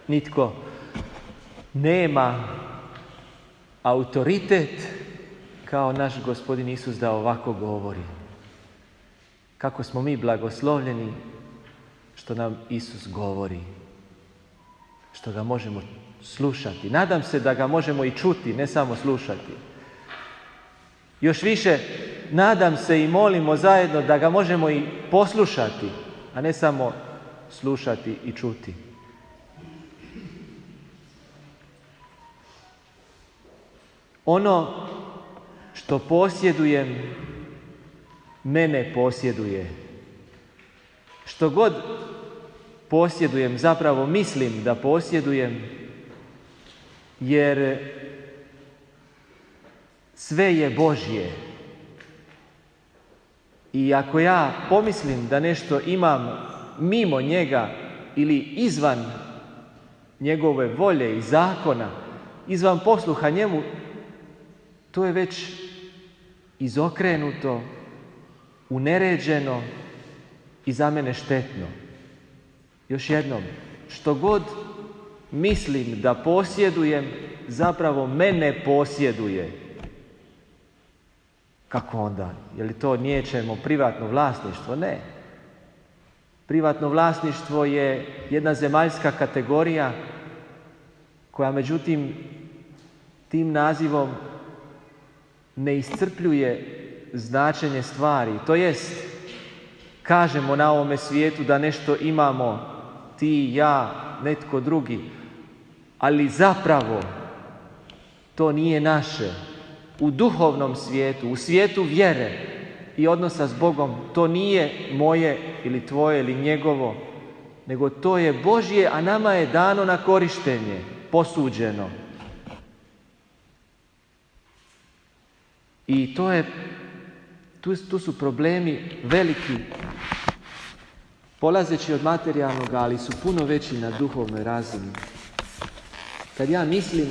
nitko nema autoritet kao naš Gospodin Isus da ovako govori. Kako smo mi blagoslovljeni što nam Isus govori, što ga možemo slušati. Nadam se da ga možemo i čuti, ne samo slušati. Još više, nadam se i molimo zajedno da ga možemo i poslušati, a ne samo slušati i čuti. Ono što posjedujem, mene posjeduje. Što god posjedujem, zapravo mislim da posjedujem, jer sve je Božje. I ako ja pomislim da nešto imam mimo njega ili izvan njegove volje i zakona, izvan posluha njemu, to je već izokrenuto, uneređeno i za mene štetno. Još jednom, što god mislim da posjedujem, zapravo mene posjeduje. Kako onda? Je li to niječemo privatno vlasništvo? Ne. Privatno vlasništvo je jedna zemaljska kategorija koja međutim tim nazivom ne iscrpljuje značenje stvari. To jest, kažemo na ovome svijetu da nešto imamo, ti, ja, netko drugi, ali zapravo to nije naše. U duhovnom svijetu, u svijetu vjere i odnosa s Bogom, to nije moje ili tvoje ili njegovo, nego to je Božje, a nama je dano na korištenje, posuđeno. I tu su problemi veliki, polazeći od materijalnog, ali su puno veći na duhovnoj razini. Kad ja mislim,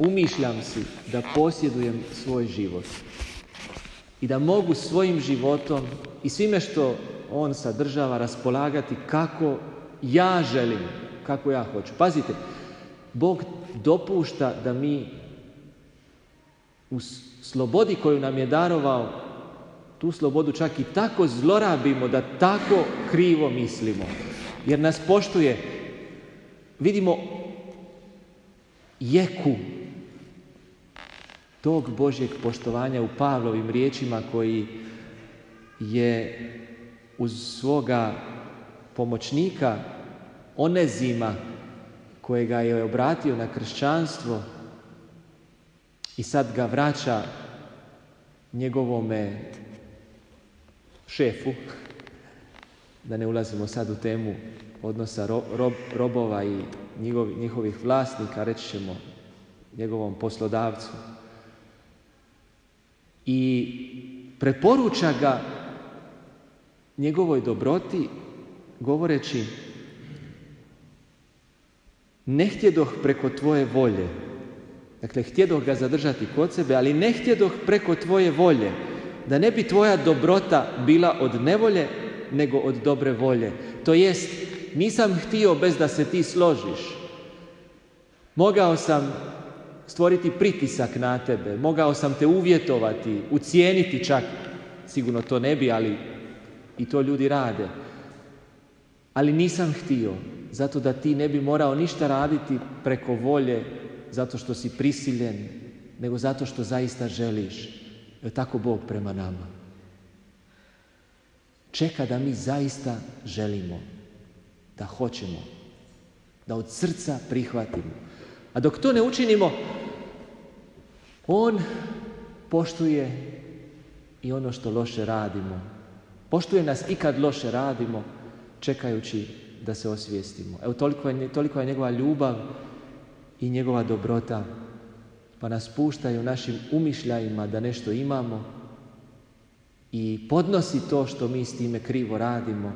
umišljam si da posjedujem svoj život i da mogu svojim životom i svime što on sadržava raspolagati kako ja želim, kako ja hoću. Pazite, Bog dopušta da mi u slobodi koju nam je darovao, tu slobodu čak i tako zlorabimo da tako krivo mislimo. Jer nas poštuje. Vidimo jeku tog Božjeg poštovanja u Pavlovim riječima koji je uz svoga pomoćnika Onezima kojega je obratio na kršćanstvo i sad ga vraća njegovome šefu, da ne ulazimo sad u temu odnosa robova i njihovih vlasnika, reći ćemo njegovom poslodavcu. I preporuča ga njegovoj dobroti govoreći: ne htjedoh preko tvoje volje. Dakle, htjedoh ga zadržati kod sebe, ali ne htjedoh preko tvoje volje, da ne bi tvoja dobrota bila od nevolje, nego od dobre volje. To jest, nisam htio bez da se ti složiš. Mogao sam stvoriti pritisak na tebe, mogao sam te uvjetovati, ucijeniti čak, sigurno to ne bi, ali i to ljudi rade. Ali nisam htio, zato da ti ne bi morao ništa raditi preko volje, zato što si prisiljen, nego zato što zaista želiš. Je tako Bog prema nama? Čeka da mi zaista želimo, da hoćemo, da od srca prihvatimo. A dok to ne učinimo, on poštuje i ono što loše radimo. Poštuje nas i kad loše radimo, čekajući da se osvijestimo. Evo, toliko je njegova ljubav i njegova dobrota, pa nas puštaju našim umišljajima da nešto imamo i podnosi to što mi s time krivo radimo.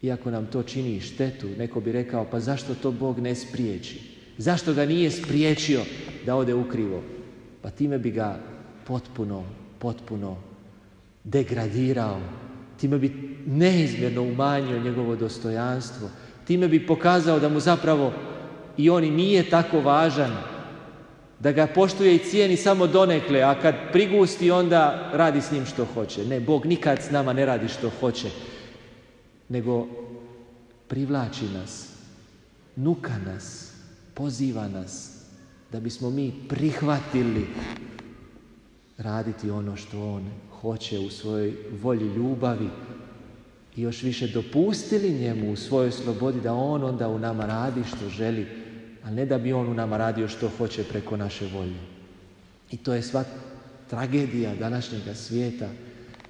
Iako nam to čini štetu, neko bi rekao, pa zašto to Bog ne spriječi? Zašto ga nije spriječio da ode ukrivo? Pa time bi ga potpuno degradirao. Time bi neizmjerno umanjio njegovo dostojanstvo. Time bi pokazao da mu zapravo i on i nije tako važan, da ga poštuje i cijeni samo donekle, a kad prigusti onda radi s njim što hoće. Ne, Bog nikad s nama ne radi što hoće, nego privlači nas, nuka nas, poziva nas da bismo mi prihvatili raditi ono što on hoće u svojoj volji ljubavi i još više dopustili njemu u svojoj slobodi da on onda u nama radi što želi, a ne da bi on u nama radio što hoće preko naše volje. I to je sva tragedija današnjega svijeta,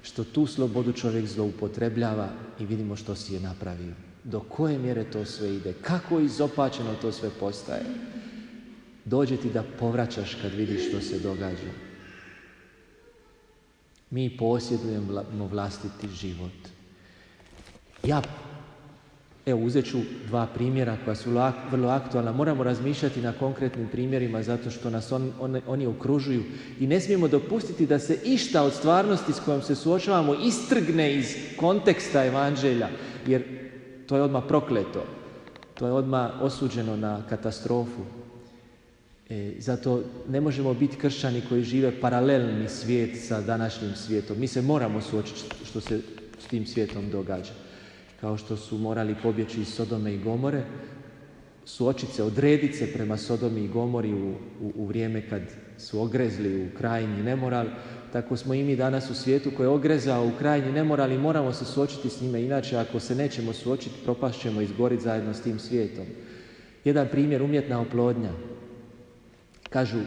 što tu slobodu čovjek zloupotrebljava i vidimo što si je napravio. Do koje mjere to sve ide, kako izopačeno to sve postaje. Dođe ti da povraćaš kad vidiš što se događa. Mi posjedujemo vlastiti život. Uzet ću 2 primjera koja su vrlo aktualna. Moramo razmišljati na konkretnim primjerima zato što nas oni okružuju i ne smijemo dopustiti da se išta od stvarnosti s kojom se suočavamo istrgne iz konteksta evanđelja, jer to je odmah prokleto. To je odmah osuđeno na katastrofu. Zato ne možemo biti kršćani koji žive paralelni svijet sa današnjim svijetom. Mi se moramo suočiti što se s tim svijetom događa. Kao što su morali pobjeći iz Sodome i Gomore, suočiti se, odrediti se prema Sodomi i Gomori u vrijeme kad su ogrezli u krajnji nemoral, tako smo i mi danas u svijetu koji je ogrezao u krajnji nemoral i moramo se suočiti s njime, inače ako se nećemo suočiti, propast ćemo izgoriti zajedno s tim svijetom. Jedan primjer, umjetna oplodnja. Kažu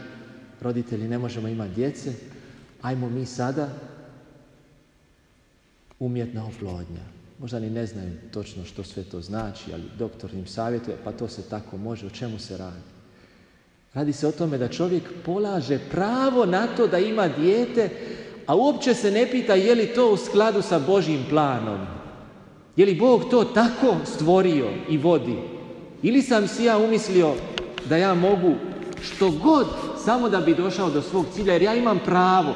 roditelji, ne možemo imati djece, ajmo mi sada umjetna oplodnja. Možda ni ne znaju točno što sve to znači, ali doktor im savjetuje, pa to se tako može. O čemu se radi? Radi se o tome da čovjek polaže pravo na to da ima dijete, a uopće se ne pita je li to u skladu sa Božjim planom. Je li Bog to tako stvorio i vodi? Ili sam si ja umislio da ja mogu što god samo da bi došao do svog cilja, jer ja imam pravo,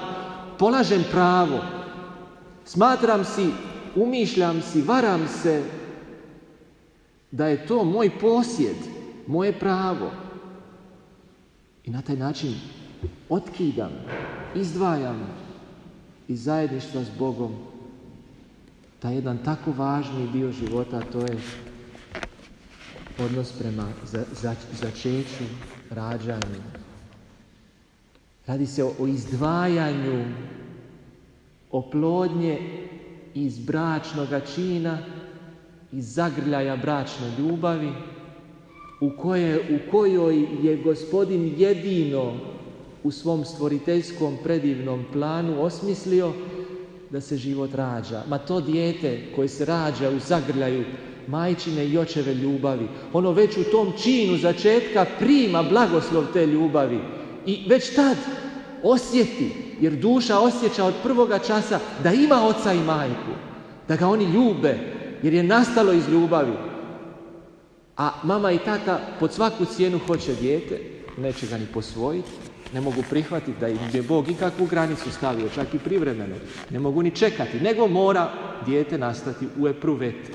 polažem pravo, smatram si, umišljam si, varam se da je to moj posjed, moje pravo. I na taj način otkidam, izdvajam iz zajedništva s Bogom taj jedan tako važni dio života, a to je odnos prema začeću, rađanju. Radi se o izdvajanju oplodnje iz bračnoga čina, iz zagrljaja bračne ljubavi, u kojoj je Gospodin jedino u svom stvoriteljskom predivnom planu osmislio da se život rađa. Ma to dijete koje se rađa u zagrljaju majčine i očeve ljubavi, ono već u tom činu začetka prima blagoslov te ljubavi i već tad osjeti, jer duša osjeća od prvoga časa da ima oca i majku, da ga oni ljube, jer je nastalo iz ljubavi. A mama i tata pod svaku cijenu hoće dijete, neće ga ni posvojiti, ne mogu prihvatiti da im je Bog ikakvu granicu stavio, čak i privremeno. Ne mogu ni čekati, nego mora dijete nastati u epruveti.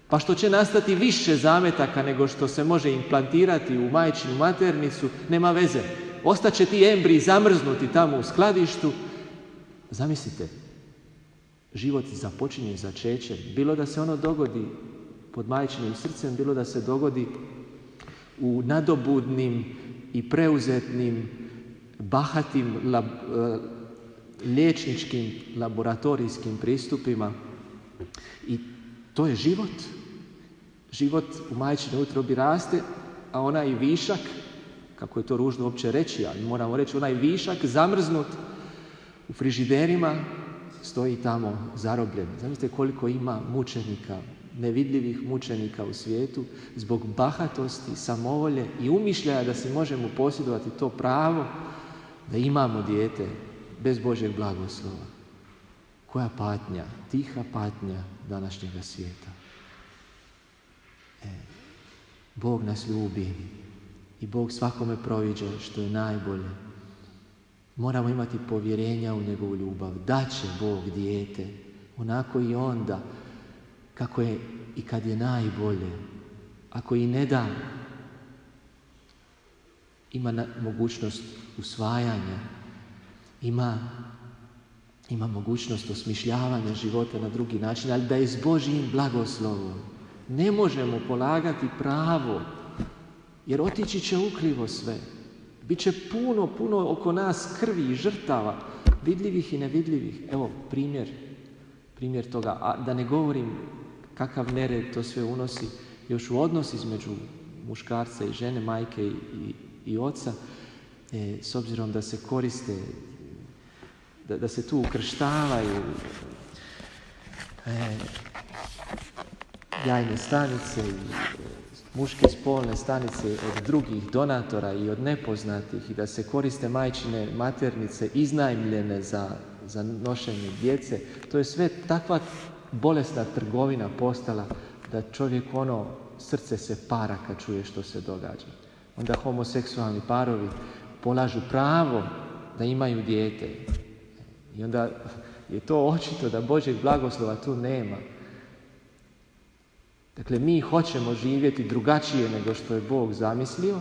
Pa što će nastati više zametaka nego što se može implantirati u majčinu maternicu, nema veze. Ostaće ti embriji zamrznuti tamo u skladištu. Zamislite, život započinje začećem. Bilo da se ono dogodi pod majčinim srcem, bilo da se dogodi u nadobudnim i preuzetnim, bahatim liječničkim laboratorijskim pristupima. I to je život. Život u majčinoj utrobi raste, a onaj višak, kako je to ružno uopće reći, ali moramo reći, onaj višak zamrznut u frižiderima stoji tamo zarobljen. Zamislite koliko ima mučenika, nevidljivih mučenika u svijetu zbog bahatosti, samovolje i umišljaja da si možemo posjedovati to pravo da imamo dijete bez Božjeg blagoslova. Koja patnja, tiha patnja današnjega svijeta. Bog nas ljubi i Bog svakome proviđa što je najbolje. Moramo imati povjerenja u njegovu ljubav. Daće Bog dijete onako i onda kako je i kad je najbolje. ako i ne da, ima mogućnost usvajanja, ima mogućnost osmišljavanja života na drugi način, ali da je s Božjim blagoslovom. Ne možemo polagati pravo, jer otići će ukrivo sve. Biće puno oko nas krvi i žrtava, vidljivih i nevidljivih. Evo primjer toga. A da ne govorim kakav nered to sve unosi još u odnos između muškarca i žene, majke i oca, s obzirom da se koriste, da se tu ukrštavaju jajne stanice i muške spolne stanice od drugih donatora i od nepoznatih i da se koriste majčine maternice iznajmljene za nošenje djece. To je sve takva bolesna trgovina postala da čovjek srce se para kad čuje što se događa. Onda homoseksualni parovi polažu pravo da imaju dijete. I onda je to očito da Božjeg blagoslova tu nema. Dakle, mi hoćemo živjeti drugačije nego što je Bog zamislio,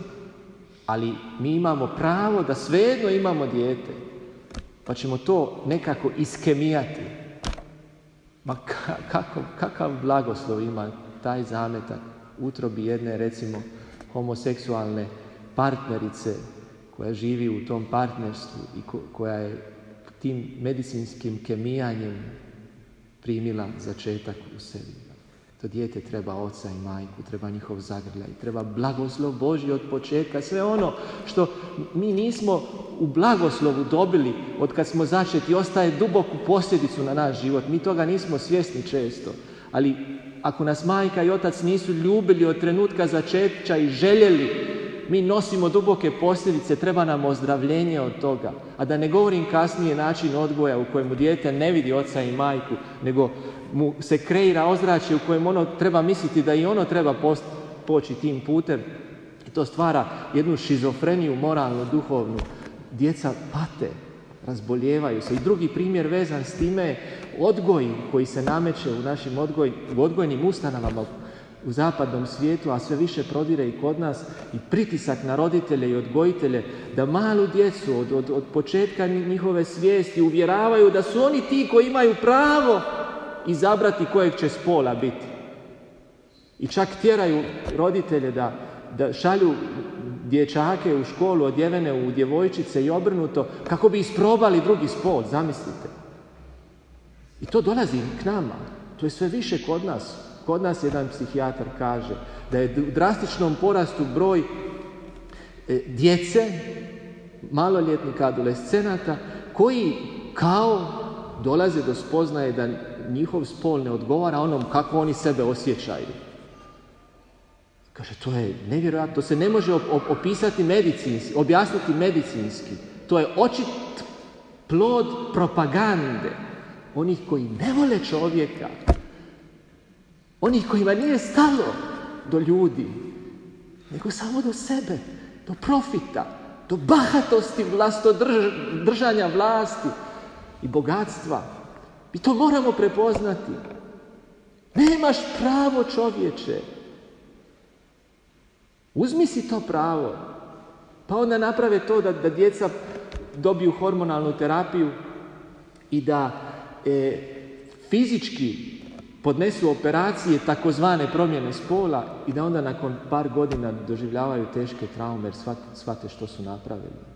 ali mi imamo pravo da svejedno imamo dijete. Pa ćemo to nekako iskemijati. Ma kakav blagoslov ima taj zametak utrobi jedne, recimo, homoseksualne partnerice koja živi u tom partnerstvu i koja je tim medicinskim kemijanjem primila začetak u sebi. To dijete treba oca i majku, treba njihov zagrljaj, treba blagoslov Božji od početka. Sve ono što mi nismo u blagoslovu dobili od kad smo začeti, ostaje duboku posljedicu na naš život. Mi toga nismo svjesni često. Ali ako nas majka i otac nisu ljubili od trenutka začeća i željeli, mi nosimo duboke posljedice, treba nam ozdravljenje od toga. A da ne govorim kasnije način odgoja u kojemu dijete ne vidi oca i majku, nego mu se kreira ozračje u kojem ono treba misliti da i ono treba poći tim putem. I to stvara jednu šizofreniju moralnu, duhovnu. Djeca pate, razboljevaju se. I drugi primjer vezan s time je odgoj koji se nameće u našim odgojnim ustanovama u zapadnom svijetu, a sve više prodire i kod nas, i pritisak na roditelje i odgojitelje da malu djecu od početka njihove svijesti uvjeravaju da su oni ti koji imaju pravo izabrati kojeg će spola biti. I čak tjeraju roditelje da šalju dječake u školu odjevene u djevojčice i obrnuto kako bi isprobali drugi spol, zamislite. I to dolazi k nama. To je sve više kod nas. Kod nas jedan psihijatar kaže da je u drastičnom porastu broj djece, maloljetnika, adolescenata, koji kao dolaze do spoznaje da njihov spol ne odgovara onom kako oni sebe osjećaju. Kaže, to je nevjerojatno, to se ne može opisati medicinski, objasniti medicinski. To je očit plod propagande onih koji ne vole čovjeka, onih kojima nije stalo do ljudi, nego samo do sebe, do profita, do bahatosti držanja vlasti i bogatstva. I to moramo prepoznati. Nemaš pravo, čovječe. Uzmi si to pravo. Pa onda naprave to da djeca dobiju hormonalnu terapiju i da fizički podnesu operacije takozvane promjene spola i da onda nakon par godina doživljavaju teške traume jer shvate što su napravili.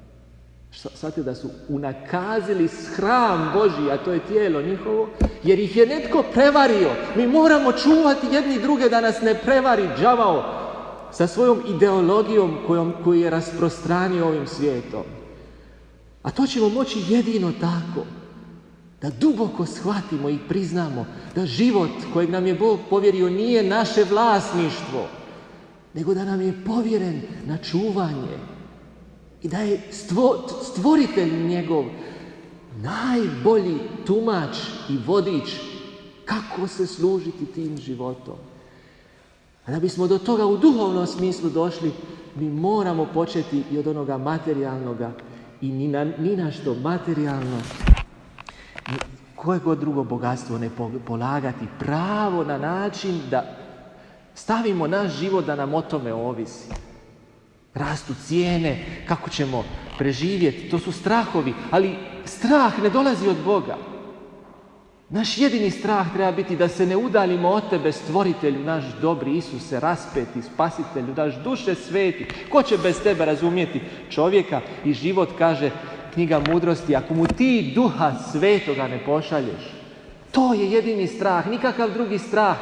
Shvate da su unakazili hram Božji, a to je tijelo njihovo, jer ih je netko prevario. Mi moramo čuvati jedni druge da nas ne prevari đavao sa svojom ideologijom koju je rasprostranio ovim svijetom. A to ćemo moći jedino tako, da duboko shvatimo i priznamo da život kojeg nam je Bog povjerio nije naše vlasništvo, nego da nam je povjeren na čuvanje i da je stvoritelj njegov najbolji tumač i vodič kako se služiti tim životom. A da bismo do toga u duhovnom smislu došli, mi moramo početi i od onoga materijalnoga i ni na što materijalno, koje god drugo bogatstvo ne polagati pravo na način da Stavimo naš život da nam o tome ovisi. Rastu cijene, kako ćemo preživjeti, to su strahovi, ali strah ne dolazi od Boga. Naš jedini strah treba biti da se ne udaljimo od tebe, stvoritelju, naš dobri Isuse, raspeti, spasitelju, naš duše sveti. Ko će bez tebe razumjeti čovjeka i život, kaže knjiga mudrosti, ako mu ti duha svetoga ne pošalješ. To je jedini strah, nikakav drugi strah.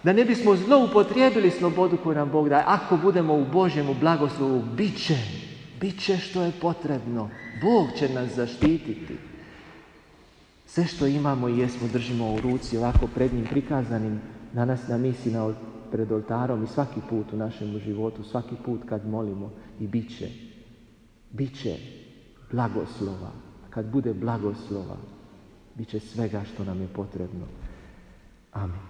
Da ne bismo zloupotrijebili slobodu koju nam Bog daje. Ako budemo u Božjemu blagoslovu, bit će što je potrebno. Bog će nas zaštititi. Sve što imamo i jesmo držimo u ruci, ovako pred njim prikazanim, danas na misi pred oltarom i svaki put u našem životu, svaki put kad molimo i bit će blagoslova. Kad bude blagoslova, bit će svega što nam je potrebno. Amen.